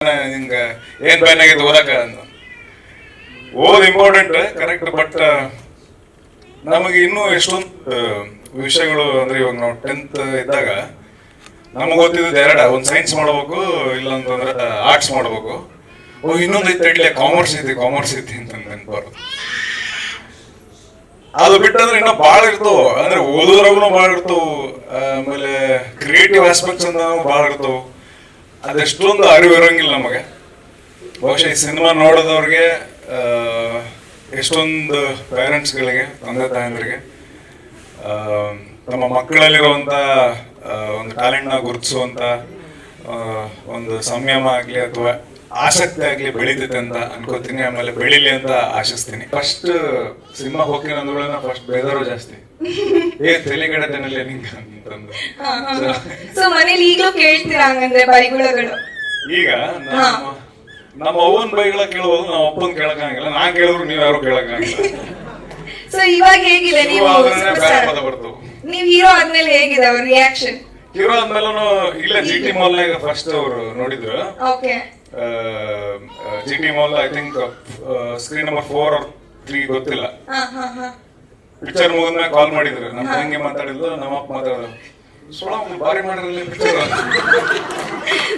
ಹಿಂಗ ಏನ್ ಬ್ಯಾನ್ ಆಗೈತೆ ಓದಕ ಅಂತ ಓದ್ ಇಂಪಾರ್ಟೆಂಟ್ ಕರೆಕ್ಟ್. ಬಟ್ ನಮಗೆ ಇನ್ನೂ ಎಷ್ಟೊಂದು ವಿಷಯಗಳು ಅಂದ್ರೆ ಇವಾಗ ನಾವು 10th ಇದ್ದಾಗ ನಮಗೆ ಗೊತ್ತಿದ್ದು ಎರಡ, ಒಂದು ಸೈನ್ಸ್ ಮಾಡ್ಬೇಕು, ಇಲ್ಲ ಅಂತಂದ್ರೆ ಆರ್ಟ್ಸ್ ಮಾಡ್ಬೇಕು. ಇನ್ನೊಂದು ಐತೆ ಇಡ್ಲಿ ಕಾಮರ್ಸ್ ಐತಿ ಅಂತ ನೆನ್ಪಾರು. ಅದು ಬಿಟ್ಟಂದ್ರೆ ಇನ್ನೂ ಭಾಳ ಇರ್ತವು, ಅಂದ್ರೆ ಓದೋದ್ರಾಗೂ ಭಾಳ ಇರ್ತವು, ಆಮೇಲೆ ಕ್ರಿಯೇಟಿವ್ ಆಸ್ಪೆಕ್ಟ್ಸ್ ಅಂತ ಭಾಳ ಇರ್ತವು. ಅದೆಷ್ಟೊಂದು ಅರಿವು ಇರೋಂಗಿಲ್ಲ ನಮಗೆ. ಬಹುಶಃ ಈ ಸಿನಿಮಾ ನೋಡೋದವ್ರಿಗೆ, ಎಷ್ಟೊಂದು ಪೇರೆಂಟ್ಸ್ಗಳಿಗೆ, ತಂದೆ ತಾಯಂದ್ರಿಗೆ ತಮ್ಮ ಮಕ್ಕಳಲ್ಲಿರುವಂಥ ಒಂದು ಟ್ಯಾಲೆಂಟ್ನ ಗುರುತಿಸುವಂಥ ಒಂದು ಸಂಯಮ ಆಗಲಿ ಅಥವಾ ಆಸಕ್ತಿ ಆಗಲಿ ಬೆಳೀತೈತೆ ಅಂತ ಅನ್ಕೋತೀನಿ. ಆಮೇಲೆ ಬೆಳಿಲಿ ಅಂತ ಆಶಿಸ್ತೀನಿ. ಫಸ್ಟ್ ಸಿನಿಮಾ ಹೋಗ್ತೀನಿ ಅಂದ್ಗಳನ್ನ ಫಸ್ಟ್ ಬೇದಾರು ಜಾಸ್ತಿ ತಲೆಗಡತೇನಲ್ಲ ನಿಂಗೆ ಅಂತಂದು. ಸೊ ಮನೇಲಿ ಈಗಲೂ ಕೇಳ್ತೀರಾ ಹಂಗಂದ್ರೆ ಬೈಗುಳಗಳು? ಈಗ ನಮ್ಮ ಅವ್ವನ್ ಬೈಗಳ ಕೇಳಬಹುದು, ನಮ್ಮ ಅಪ್ಪನ್ ಕೇಳಕ್ಕಾಗಿಲ್ಲ. ನಾನ್ ಕೇಳಿದ್ರು ನೀವ್ ಯಾರು ಕೇಳಕ್ಕಾಗಿಲ್ಲ. ಸೊ ಇವಾಗ ಹೇಗಿದೆ ನೀವು ಬರ್ತವು? ನೀವ್ ಹೀರೋ ಆದ್ಮೇಲೆ ಹೇಗಿದೆ ಅವ್ರ ರಿಯಾಕ್ಷನ್? ಹೀರೋ ಆದ್ಮೇಲೂ ಇಲ್ಲ, GT ಮಾಲ್ನಾಗ ಫಸ್ಟ್ ಅವರು ನೋಡಿದ್ರು. Okay. GT mall I think screen number 4 or 3 ಗೊತ್ತಿಲ್ಲ. ಪಿಕ್ಚರ್ ಮುಗಿದ್ಮೇಲೆ ಕಾಲ್ ಮಾಡಿದ್ರು. ನಮ್ಮ ತಂಗಿ ಮಾತಾಡಿದ್ಲು, ನಮ್ಮಪ್ಪ ಮಾತಾಡಿದ್ರು, ಭಾರಿ ಮಾಡಿರಲಿ ಪಿಕ್ಚರ್.